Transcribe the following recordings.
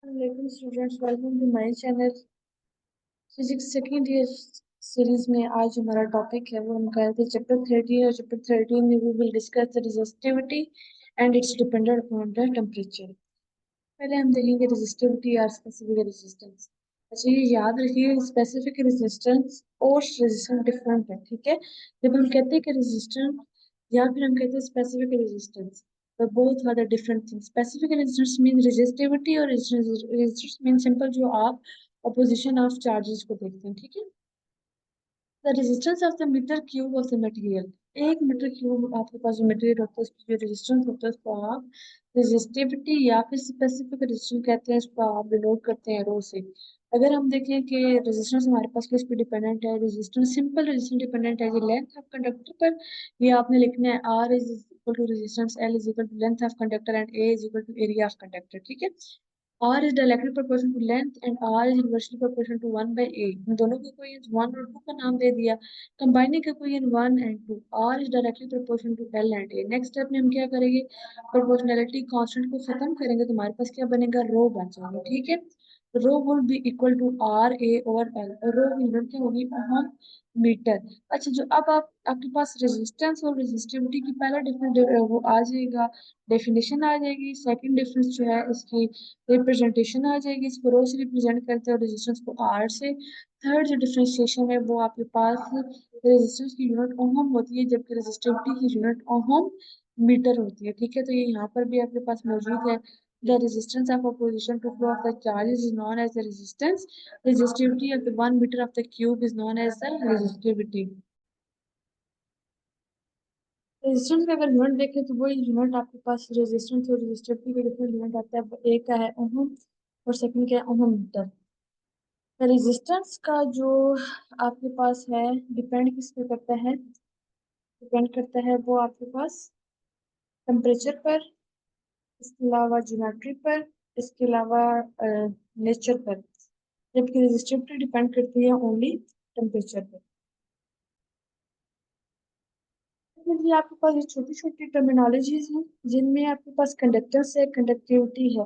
Assalamualaikum students, welcome to my channel. Physics second year series में आज हमारा topic है वो हम कर रहे थे चैप्टर 13 और चैप्टर 13 में we will discuss the resistivity and its dependent upon the temperature. पहले हम देखेंगे रेजिस्टिविटी और स्पेसिफिक रेजिस्टेंस। अच्छा, ये याद रखिए, स्पेसिफिक रेजिस्टेंस और रेजिस्टेंस डिफरेंट है, ठीक है। जब हम कहते हैं कि रेजिस्टेंस या फिर हम कहते हैं स्पेसिफिक रेजिस्टेंस, तो both are the different things. Specific resistance mean resistivity और रेजिस्टेंस मीन सिंपल जो आप अपोजिशन ऑफ चार्जेस को देखते हैं, ठीक है। The resistance of the metre cube of the material, एक मीटर क्यूब आपके पास जो मटेरियल होता है उसकी जो रेजिस्टेंस होता है उसको आप रेजिस्टिविटी या फिर स्पेसिफिक रेजिस्टेंस कहते हैं। इसको आप डिनोट करते हैं रो से। अगर हम देखें कि रेजिस्टेंस हमारे पास किस पे डिपेंडेंट है, रेजिस्टेंस सिंपल रेजिस्टेंस डिपेंडेंट है ये लेंथ ऑफ कंडक्टर पर। ये आपने लिखना है R is equal to resistance, L is equal to length of conductor and A is equal to area of conductor, ठीक है। R is directly proportional to length and R is inversely proportional to 1 by A। इन दोनों के कोई 1 और 2 का नाम दे दिया, combining का कोई 1 and 2। R is directly proportional to L and A। Next step में हम क्या करेंगे, प्रोपोर्शनैलिटी कांस्टेंट को खत्म करेंगे तो हमारे पास क्या बनेगा, रो बन जाएगा, ठीक है। Rho will be equal to R A और L, और रो की यूनिट क्या होगी, ओहम मीटर। अच्छा, जो अब आप आपके पास रेजिस्टेंस और रेजिस्टिविटी की पहला डिफरेंस वो आ जाएगा, डेफिनेशन आ जाएगी। सेकंड डिफरेंस जो है इसकी रिप्रेजेंटेशन आ जाएगी, इसको रो से रिप्रेजेंट करते हैं और रेजिस्टेंस को आर से। थर्ड जो डिफरेंशिएशन है वो आपके पास रेजिस्टेंस की यूनिट ओहम होती है जबकि रेजिस्टिविटी की यूनिट ओहम मीटर होती है, ठीक है। तो ये यहाँ पर भी आपके पास मौजूद है। The resistance of opposition to flow of the charges is known as the resistance. Resistivity of the 1 meter of the cube is known as the resistivity. Resistance का अगर यूनिट देखें तो वही यूनिट आपके पास रेजिस्टेंस और रेजिस्टिविटी का different unit आता है। एक का है ओहम और सेकंड का है ओहम मीटर। रेजिस्टेंस का जो आपके पास है डिपेंड किस पे करता है, डिपेंड करता है वो आपके पास टेम्परेचर पर, इसके अलावा ज्योमेट्री पर, इसके अलावा नेचर पर। जबकि रेजिस्टिविटी डिपेंड करती है ओनली टेम्परेचर पर। ये आपके पास ये छोटी छोटी टर्मिनोलॉजीज हैं जिनमें आपके पास कंडक्टेंस है, कंडक्टिविटी है।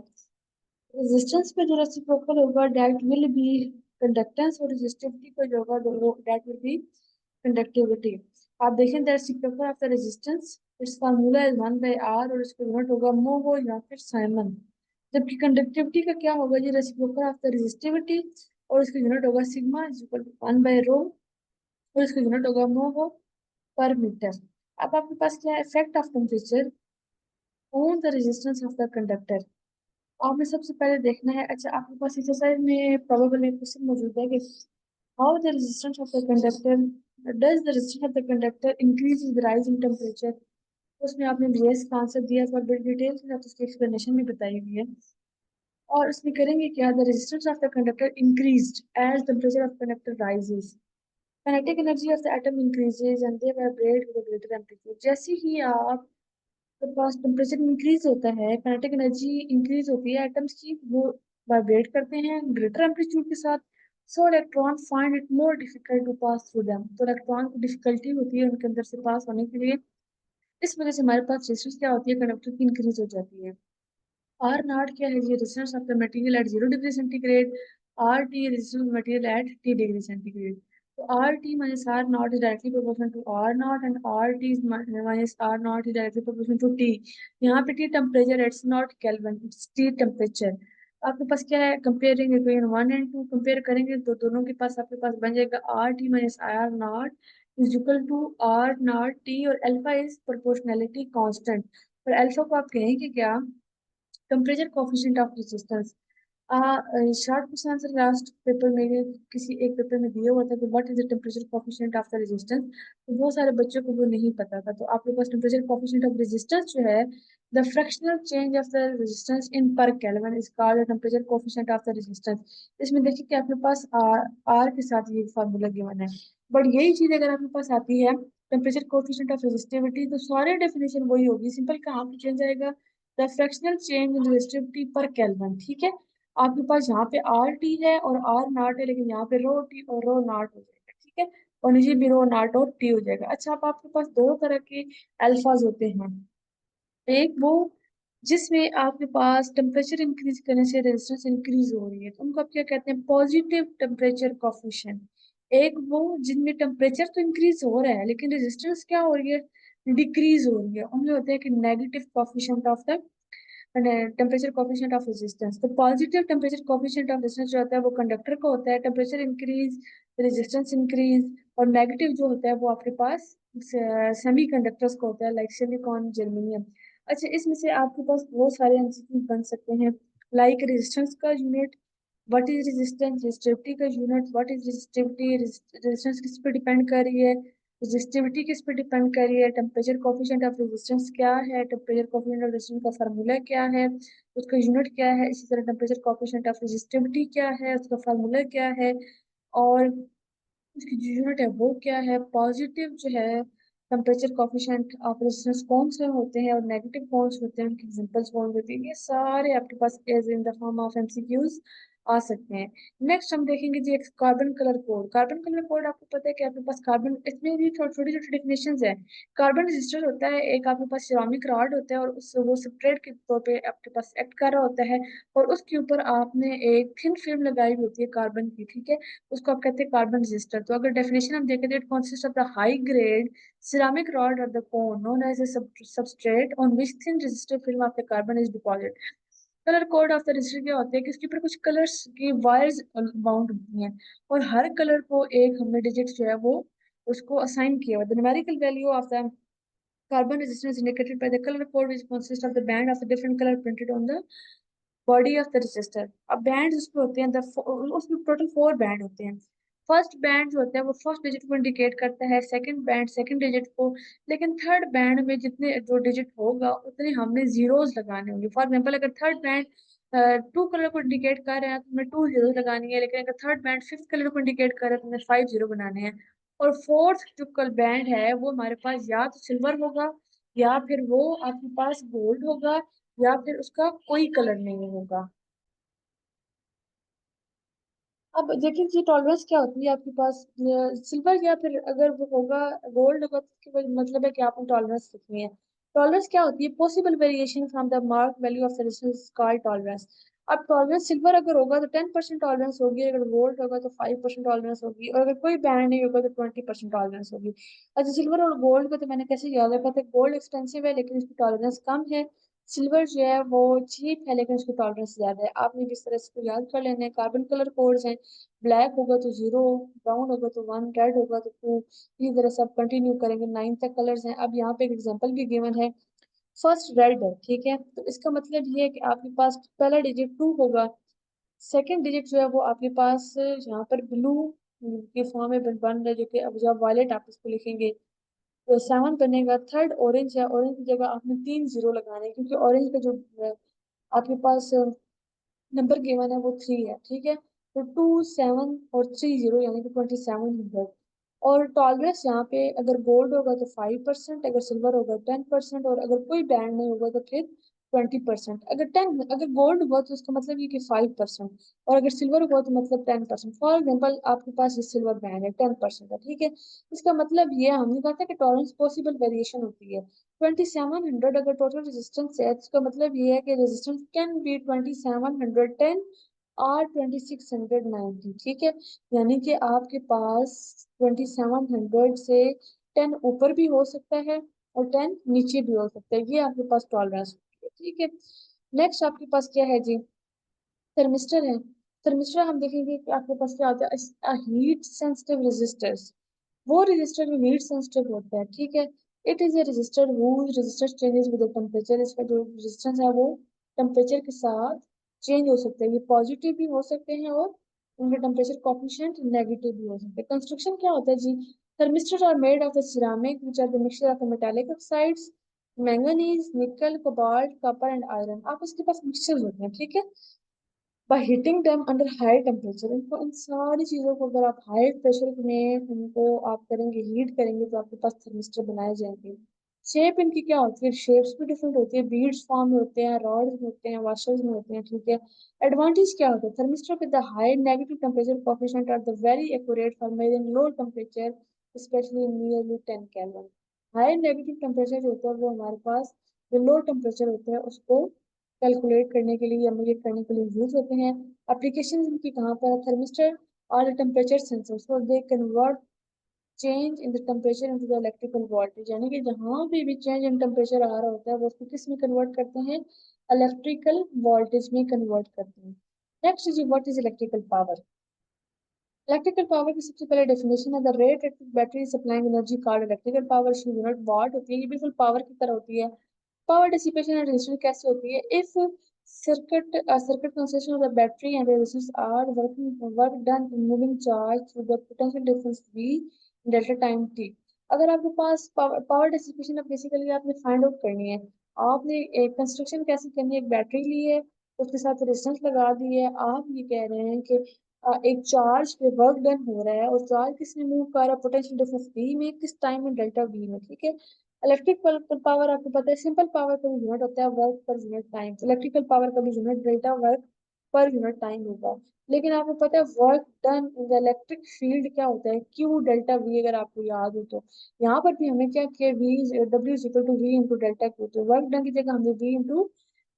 रेजिस्टेंस पे जो रेसिप्रोकल होगा दैट विल बी कंडक्टेंस, और रेजिस्टिविटी पे जो होगा दैट विल बी कंडक्टिविटी। आप देखें the reciprocal of the resistance, it's formula is 1 by R और इसका यूनिट होगा मो हो या फिर साइमन। जबकि कंडक्टिविटी का क्या होगा, ये रेसिप्रोकल ऑफ द रेजिस्टिविटी और इसका यूनिट होगा sigma is equal to 1 by rho और इसका यूनिट होगा मो हो पर मीटर। अब आपके पास क्या है, effect of temperature on the resistance of the conductor. आपने सबसे पहले देखना है, अच्छा आपके पास एक्सरसाइज में प्रोबेबल एक क्वेश्चन मौजूद है कि how the resistance of the conductor does the resistance of the conductor increase with rise in temperature. उसमें आपने यस का आंसर दिया था, बड़ी डिटेल के साथ उसकी एक्सप्लेनेशन भी बताई हुई है। और उसमें करेंगे क्या, the resistance of the conductor increased as temperature of conductor rises, kinetic energy of the atom increases and they vibrate with greater amplitude. जैसे ही आप तो पास टेम्परेचर इंक्रीज होता है, काइनेटिक एनर्जी इंक्रीज होती है एटम्स की, वो वाइब्रेट करते हैं ग्रेटर एम्पलीट्यूड के साथ। So electron find it more difficult to pass through them, तो इलेक्ट्रॉन को डिफिकल्टी होती है उनके अंदर से पास होने के लिए। इस वजह से हमारे पास रेजिस्टेंस क्या होती है, कंडक्टर की इंक्रीज हो जाती है। आर नॉट क्या है, ये resistance of the material at 0 degree centigrade. R T resistance material at T degree centigrade. तो R T minus R nought is directly proportional to R nought and R T minus R nought is directly proportional to T. यहाँ पे T temperature, it's not kelvin, it's T temperature. आपके पास क्या है, comparing equation 1 and 2 compare करेंगे तो दोनों के पास आपके पास बन जाएगा R T minus R nought is equal to R nought T, और अल्फा इज प्रोपोर्शनैलिटी कांस्टेंट। और अल्फा को आप कहेंगे क्या, temperature coefficient of resistance. Short question answer last paper में किसी एक पेपर में दिया हुआ था कि what is the temperature coefficient of the resistance, तो बहुत सारे बच्चों को वो नहीं पता था। तो आपके पास टेम्परेचर कोफिशिएंट ऑफ रेजिस्टेंस जो है, the fractional change of the resistance in पर kelvin is called temperature coefficient of the resistance. इसमें देखिए कि आपके पास आर के साथ ये फार्मूला गिवन है, बट यही चीज अगर आपके पास आती है टेम्परेचर कोफिशिएंट ऑफ रेजिस्टिविटी, तो सारे डेफिनेशन वही होगी, सिंपल कहाँ पे चेंज आएगा, the fractional change in resistivity पर केल्विन, ठीक है। आपके पास यहाँ पे आर टी है और आर नॉट है, लेकिन यहाँ पे रो टी और रो नॉट हो जाएगा, ठीक है। और नीचे भी रो नॉट और टी हो जाएगा। अच्छा, अब आपके पास दो तरह के अल्फाज होते हैं, एक वो जिसमें आपके पास टेम्परेचर इंक्रीज करने से रेजिस्टेंस इंक्रीज हो रही है, तो उनको आप क्या कहते हैं, पॉजिटिव टेम्परेचर कोफिशिएंट। एक वो जिनमें टेम्परेचर तो इंक्रीज हो रहा है लेकिन रेजिस्टेंस क्या हो रही है, डिक्रीज हो रही है, उनमें होते हैं कि negative coefficient of the temperature coefficient of resistance. तो positive temperature coefficient of resistance जो होता है वो कंडक्टर का होता है, टेम्परेचर इंक्रीज रेजिस्टेंस इंक्रीज। और नेगेटिव जो होता है वो आपके पास सेमी कंडक्टर्स का होता है, लाइक सिलिकॉन, जर्मेनियम। अच्छा, इसमें से आपके पास बहुत सारे एमसीक्यू बन सकते हैं, लाइक रेजिस्टेंस का unit, what is resistance, resistivity का unit, what is resistivity, resistance किस पे डिपेंड कर रही है, रेजिस्टिविटी किस पे डिपेंड कर रही है, टेम्परेचर कोफिशिएंट ऑफ रेजिस्टेंस क्या है, टेम्परेचर कोफिशिएंट ऑफ रेजिस्टेंस का फार्मूला क्या है, उसका यूनिट क्या है, इसी तरह टेम्परेचर कोफिशिएंट ऑफ रेजिस्टिविटी क्या है, उसका फार्मूला क्या है, और उसकी जो यूनिट है वो क्या है। पॉजिटिव जो है टेम्परेचर कोफिशिएंट ऑफ रेजिस्टेंस कौन से होते हैं और नेगेटिव कौन से होते हैं, उनकी एग्जांपल्स कौन होती हैं, ये सारे आपके पास as in the form of MCQs आ सकते हैं। नेक्स्ट हम देखेंगे जी एक carbon colour code. Carbon colour code आपको पता है कि आपके पास कार्बन, इसमें भी छोटी छोटी छोटी डेफिनेशंस है। कार्बन रजिस्टर होता है एक, आपके पास सिरामिक रॉड होता है और उस वो सब्सट्रेट के तौर पे आपके पास एक्ट कर रहा होता है, और उसके ऊपर आपने एक थिन फिल्म लगाई हुई होती है कार्बन की, ठीक है, उसको आप कहते हैं कार्बन रेजिस्टर। तो अगर डेफिनेशन हम देखें तो it consist of the high grade ceramic rod or the cone known as a substrate on which thin resistive film of the carbon is deposited। Colour code of the register क्या होते हैं कि उसके ऊपर कुछ कलर्स की wires bound होती हैं, और हर कलर को एक हमने डिजिट जो है वो उसको असाइन किया हुआ। The numerical value of the carbon resistance indicated by the color code which consists of the band of a different color printed on the body of the register. अब बैंड उसमें होते हैं उसमें टोटल 4 बैंड होते हैं। First band जो होता है वो फर्स्ट डिजिट को इंडिकेट करता है, सेकंड बैंड सेकंड डिजिट को, लेकिन थर्ड बैंड में जितने जो डिजिट होगा उतने हमने जीरोस लगाने होंगे। फॉर एग्जाम्पल अगर थर्ड बैंड 2 कलर को इंडिकेट कर रहे हैं तो हमें 2 जीरो लगानी है, लेकिन अगर थर्ड बैंड 5th कलर को इंडिकेट कर रहा है तो हमें 5 जीरो बनाने हैं। और फोर्थ जो कल बैंड है वो हमारे पास या तो सिल्वर होगा, या फिर वो आपके पास गोल्ड होगा, या फिर उसका कोई कलर नहीं होगा। अब देखिए जी टॉलरेंस क्या होती है आपके पास, सिल्वर या फिर अगर वो होगा गोल्ड होगा तो इसके मतलब है कि आपने टॉलरेंस लिखनी है। टॉलरेंस क्या होती है, possible variation from the mark value of the resistance called tolerance. अब टॉलरेंस सिल्वर अगर होगा तो 10% टॉलरेंस होगी, अगर गोल्ड होगा तो 5% टॉलरेंस होगी, और अगर कोई बैंड नहीं होगा तो 20% टॉलरेंस होगी। अच्छा, सिल्वर और गोल्ड को तो मैंने कैसे याद रखा था, गोल्ड एक्सपेंसिव है लेकिन इसकी टॉलरेंस कम है, सिल्वर जो है वो चीप है लेकिन उसकी टॉलरेंस ज्यादा है। आपने जिस तरह इसको याद कर लेना है, कार्बन कलर कोड्स हैं, ब्लैक होगा तो 0, ब्राउन होगा तो 1, रेड होगा तो 2, इसी तरह से आप कंटिन्यू करेंगे 9 तक कलर्स हैं। अब यहाँ पे एक एग्जांपल भी गिवन है, फर्स्ट रेड है, ठीक है, तो इसका मतलब ये है कि आपके पास पहला डिजिट 2 होगा, सेकंड डिजिट जो है वो आपके पास यहाँ पर ब्लू के फॉर्म में बन रहा है, जो कि अब जब वायलेट आप इसको लिखेंगे तो 7 बनेगा। थर्ड ऑरेंज है, ऑरेंज की जगह आपने 3 जीरो लगाने हैं क्योंकि ऑरेंज का जो आपके पास नंबर गिवन है वो 3 है, ठीक है, तो 2, 7 और 3 जीरो यानी कि 2700। और टॉलरेंस यहाँ पे अगर गोल्ड होगा तो 5%, अगर सिल्वर होगा 10%, और अगर कोई बैंड नहीं होगा तो फिर 20%। अगर गोल्ड हुआ तो उसका मतलब ये कि 5%, और अगर सिल्वर हुआ तो मतलब 10%। फॉर एग्जाम्पल आपके पास ये सिल्वर बैंड है 10% है, ठीक है, इसका मतलब ये हमने कहा था कि टॉलरेंस पॉसिबल वेरिएशन होती है। 2700 अगर टोटल रेजिस्टेंस है तो इसका मतलब ये है कि रेजिस्टेंस कैन बी 2710 और 2690, ठीक है, यानी कि आपके पास 2700 से 10 ऊपर भी हो सकता है और 10 नीचे भी हो सकता है, ये आपके पास टॉलरेंस होती है, ठीक है। नेक्स्ट आपके पास क्या है जी, थर्मिस्टर है। थर्मिस्टर हम देखेंगे कि आपके पास क्या होता है, हीट सेंसिटिव रेजिस्टर्स। वो रजिस्टर जो हीट सेंसिटिव होता है, ठीक है, it is a register whose resistance changes with the temperature। इसका जो रेजिस्टेंस है वो टेम्परेचर के साथ चेंज हो सकता है, ये पॉजिटिव भी हो सकते हैं और उनके टेम्परेचर कोफिशिएंट नेगेटिव भी हो सकते हैं। कंस्ट्रक्शन क्या होता है जी, thermistor are made of the ceramic which are the mixture of the metallic oxides, manganese, nickel, cobalt, copper and iron. आप इसके पास मिक्सचर होते हैं, ठीक है, by heating them under high temperature. इनको इन सारी चीज़ों को अगर आप हाई प्रेशर में उनको आप करेंगे, हीट करेंगे, तो आपके पास थर्मिस्टर बनाए जाएंगे। शेप इनकी क्या होती है, शेप्स भी डिफरेंट होती है, बीड्स फॉर्म में होते हैं, रॉड्स में होते हैं, वॉशर्स में होते हैं, ठीक है। एडवांटेज क्या होता है, thermistor with the high negative temperature coefficient are the very accurate for measuring low temperature specially nearly 10 kelvin. High negative temperature जो होता है वो हमारे पास जो लो टेम्परेचर होता है उसको कैलकुलेट करने के लिए या मेजर करने के लिए यूज होते हैं। एप्लीकेशन इनकी कहाँ पर, थर्मिस्टर और temperature sensor, so they convert change in the temperature into the electrical voltage, यानी कि जहाँ भी चेंज इन टेम्परेचर आ रहा होता है वो उसको किस में कन्वर्ट करते हैं, इलेक्ट्रिकल वोल्टेज में कन्वर्ट करते हैं। Next is what is electrical power. Electrical power की सबसे पहले डेफिनेशन है the rate at battery supplying energy called electrical power, unit watt होती है, ये बिल्कुल पावर की तरह होती है। पावर डिसिपेशन एंड रेजिस्टेंस कैसे होती है, if circuit consisting of the battery and resistance are work done in moving charge through the potential difference V delta time t। अगर आपके पास पावर डिसिपेशन अब बेसिकली आपने फाइंड आउट करनी है, आपने एक कंस्ट्रक्शन कैसे करनी है, एक बैटरी ली है, उसके साथ रेजिस्टेंस लगा दी है, आप ये कह रहे हैं कि एक चार्ज पे वर्क डन हो रहा है और चार्ज किस में मूव कर रहा है, पोटेंशियल डिफरेंस V में, किस टाइम में, डेल्टा V में, ठीक है। इलेक्ट्रिक पावर आपको पता है सिंपल पावर का भी यूनिट होता है work per unit time, electrical power का भी unit delta work per unit time होगा। लेकिन आपको पता है work done in the electric field क्या होता है, क्यू डेल्टा वी, अगर आपको याद हो तो यहाँ पर भी हमें क्या किया, V W is equal to V into delta Q, तो वर्क डन की जगह हमने V into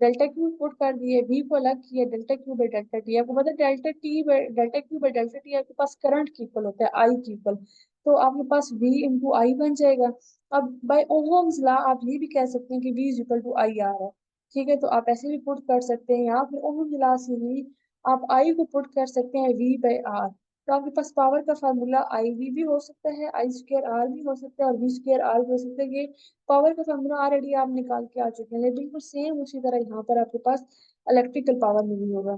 delta Q put कर दिए, वी को अलग किया, delta Q by delta T. आपको पता है delta T by delta Q by delta T आपके पास करंट की इक्वल होता है, आई की इक्वल, तो आपके पास वी इंटू आई बन जाएगा। अब बाय ओहम्स लॉ आप ये भी कह सकते हैं कि v is equal to I R है, ठीक है, तो आप ऐसे भी पुट कर सकते हैं, यहाँ पे ओहम्स लॉ से ही आप i को पुट कर सकते हैं v बाय आर, तो आपके पास पावर का फार्मूला आई वी भी हो सकता है, आई स्क्र आर भी हो सकता है और वी स्क्र आर भी हो सकता है। ये पावर का फार्मूला ऑलरेडी आप निकाल के आ चुके हैं, बिल्कुल सेम उसी तरह यहाँ पर आपके पास इलेक्ट्रिकल पावर में भी होगा।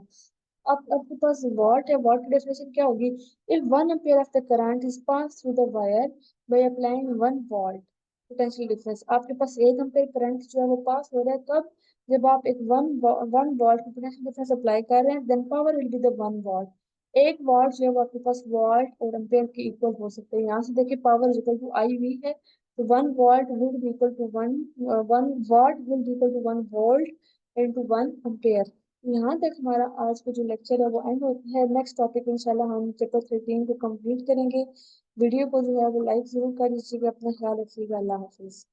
अब आपके पास वॉट है, वॉट की डेफिनेशन क्या होगी, if 1 ampere of the current is pass through the wire by applying 1 volt potential difference, आपके पास 1 एम्पियर करंट जो है वो पास हो रहा है, कब, जब आप एक वन वोल्ट की पोटेंशियल डिफरेंस अप्लाई कर रहे हैं, then power will be the 1 watt. एक वॉट जो है वो आपके पास वॉल्ट और एम्पियर के इक्वल हो सकते हैं, यहाँ से देखिए power is equal to I V है, तो 1 watt will be equal to 1 watt will be equal to 1 volt into 1 ampere. यहाँ तक हमारा आज का जो लेक्चर है वो एंड होता है। नेक्स्ट टॉपिक इंशाल्लाह हम चैप्टर 13 को कंप्लीट करेंगे। वीडियो को जो है वो लाइक जरूर कर लीजिएगा, अपना ख्याल रखिएगा, अल्लाह हाफिज।